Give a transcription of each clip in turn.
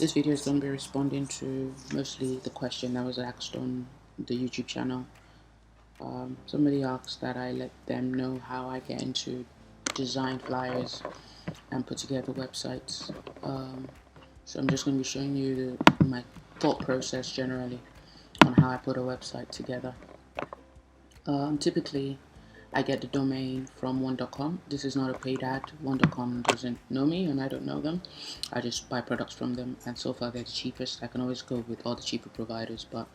This video is going to be responding to mostly the question that was asked on the YouTube channel. Somebody asked that I let them know how I get into design flyers and put together websites. So I'm just going to be showing you my thought process generally on how I put a website together. Typically, I get the domain from one.com. This is not a paid ad. One.com doesn't know me and I don't know them. I just buy products from them, and so far they're the cheapest. I can always go with all the cheaper providers, but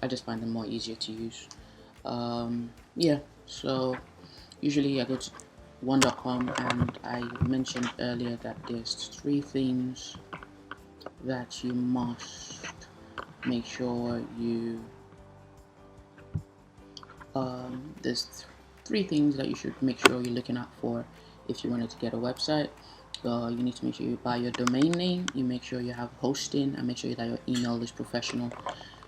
I just find them more easier to use. Yeah, so usually I go to one.com, and I mentioned earlier that there's 3 things that you must make sure you there's 3 things that you should make sure you're looking out for if you wanted to get a website. You need to make sure you buy your domain name, you make sure you have hosting, and make sure that your email is professional.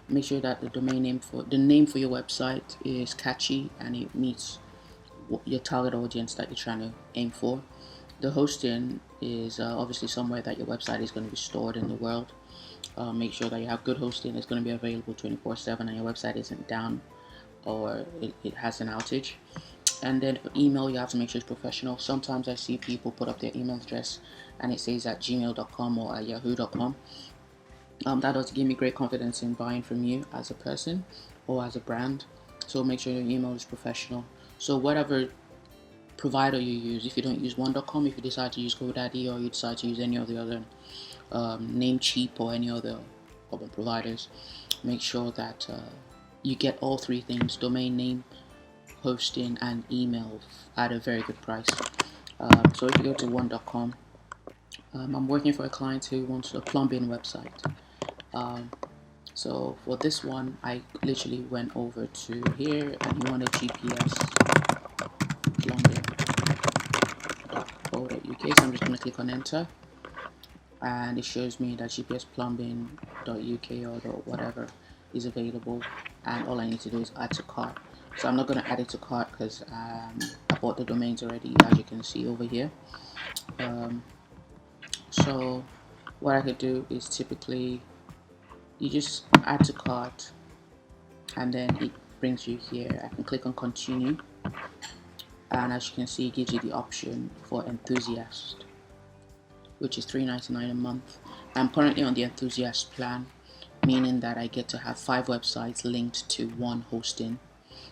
Make sure that the name for your website is catchy and it meets your target audience that you're trying to aim for. The hosting is obviously somewhere that your website is going to be stored in the world. Make sure that you have good hosting. It's going to be available 24/7 and your website isn't down or it has an outage. And then for email, you have to make sure it's professional. Sometimes I see people put up their email address and it says at gmail.com or at yahoo.com. That does give me great confidence in buying from you as a person or as a brand. So make sure your email is professional. So whatever provider you use, if you don't use one.com, if you decide to use GoDaddy, or you decide to use any of the other Namecheap or any other providers, make sure that you get all 3 things: domain name, hosting, and email at a very good price. So if you go to one.com, I'm working for a client who wants a plumbing website. So for this one, I literally went over to here and he wanted GPS plumbing.co.uk. So I'm just going to click on enter, and it shows me that gpsplumbing.uk or whatever is available, and all I need to do is add to cart. So I'm not going to add it to cart because I bought the domains already, as you can see over here. So what I could do is typically you just add to cart, and then it brings you here. I can click on continue, and as you can see, it gives you the option for enthusiast, which is $3.99 a month. I'm currently on the enthusiast plan, meaning that I get to have 5 websites linked to one hosting,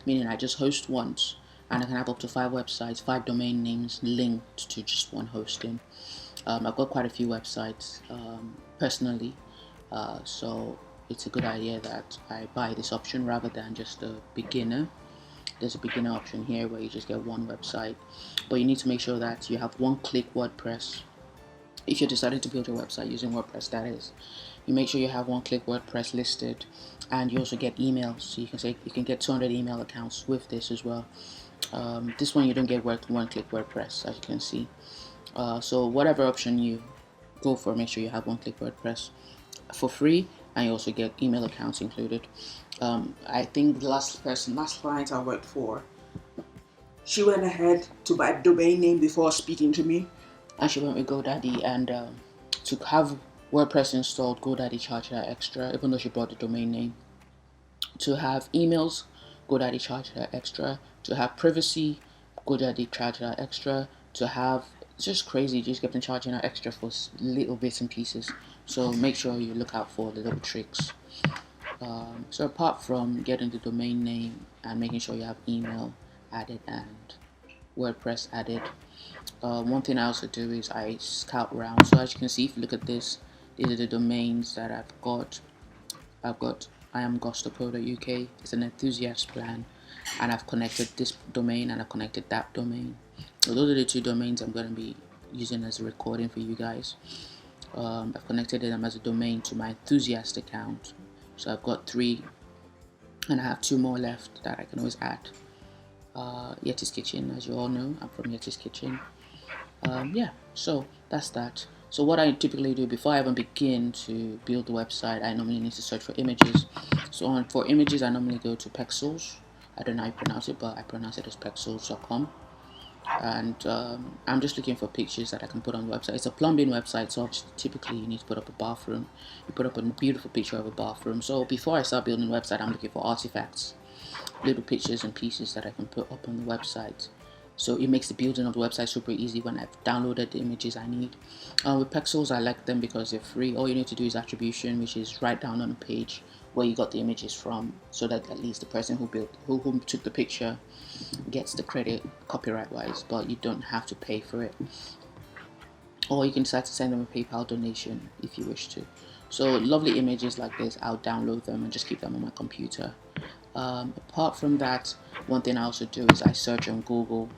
meaning I just host once and I can have up to 5 websites, 5 domain names linked to just one hosting. I've got quite a few websites personally, so it's a good idea that I buy this option rather than just a beginner. There's a beginner option here where you just get one website, but you need to make sure that you have one-click WordPress. If you're deciding to build your website using WordPress, that is, you make sure you have one-click WordPress listed, and you also get emails. So you can get 200 email accounts with this as well. This one you don't get one-click WordPress, as you can see. So whatever option you go for, make sure you have one-click WordPress for free, and you also get email accounts included. I think the last client I worked for, she went ahead to buy a domain name before speaking to me, and she went with GoDaddy, and to have WordPress installed, GoDaddy charged her extra, even though she bought the domain name. To have emails, GoDaddy charged her extra. To have privacy, GoDaddy charged her extra. To have, it's just crazy, just kept on charging her extra for little bits and pieces. So make sure you look out for the little tricks. So apart from getting the domain name and making sure you have email added and WordPress added, one thing I also do is I scout around. So as you can see, if you look at this, these are the domains that I've got. iamgoss.co.uk. It's an enthusiast plan, and I've connected this domain and I've connected that domain. So those are the 2 domains I'm going to be using as a recording for you guys. I've connected them as a domain to my enthusiast account, so I've got 3, and I have 2 more left that I can always add. Yettis Kitchen, as you all know, I'm from Yettis Kitchen. Yeah, so that's that. So what I typically do before I even begin to build the website, I normally need to search for images. So for images, I normally go to Pexels. I don't know how you pronounce it, but I pronounce it as pexels.com. and I'm just looking for pictures that I can put on the website. It's a plumbing website, so typically you need to put up a bathroom. You put up a beautiful picture of a bathroom. So before I start building a website, I'm looking for artifacts, little pictures and pieces that I can put up on the website. So it makes the building of the website super easy when I've downloaded the images I need. With pixels, I like them because they're free. All you need to do is attribution, which is right down on the page where you got the images from, so that at least the person who took the picture gets the credit copyright wise, but you don't have to pay for it. Or you can decide to send them a PayPal donation if you wish to. So lovely images like this, I'll download them and just keep them on my computer. Apart from that, one thing I also do is I search on Google.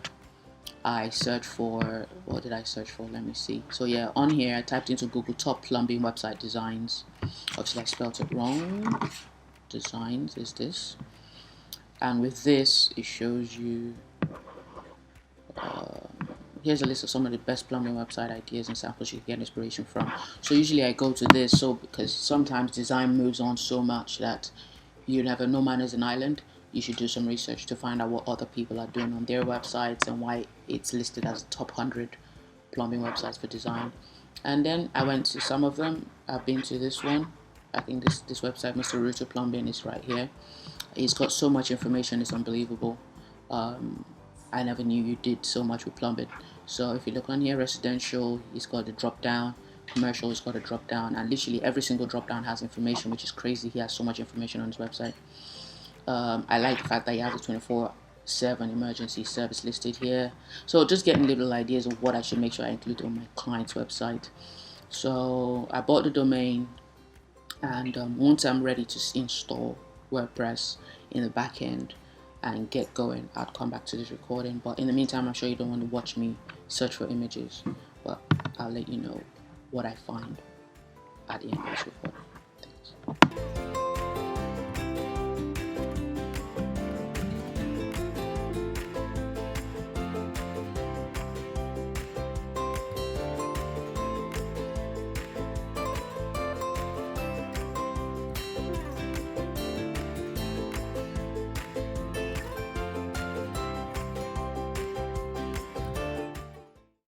I search for, what did I search for? Let me see. So yeah, on here I typed into Google top plumbing website designs. Obviously I spelled it wrong. Designs is this. And with this, it shows you, here's a list of some of the best plumbing website ideas and samples you can get inspiration from. So usually I go to this, so because sometimes design moves on so much that you never, no man is an island. You should do some research to find out what other people are doing on their websites and why it's listed as top 100 plumbing websites for design. And then I went to some of them. I've been to this one. I think this website, Mr. Router Plumbing, is right here. He's got so much information, it's unbelievable. I never knew you did so much with plumbing. So if you look on here, residential, he's got the drop down. Commercial, he's got a drop down, and literally every single drop down has information, which is crazy. He has so much information on his website. I like the fact that he has a 24/7 emergency service listed here. So just getting little ideas of what I should make sure I include on my client's website. So I bought the domain, and once I'm ready to install WordPress in the back end and get going, I'll come back to this recording. But in the meantime, I'm sure you don't want to watch me search for images, but I'll let you know what I find at the end of this recording. Thanks.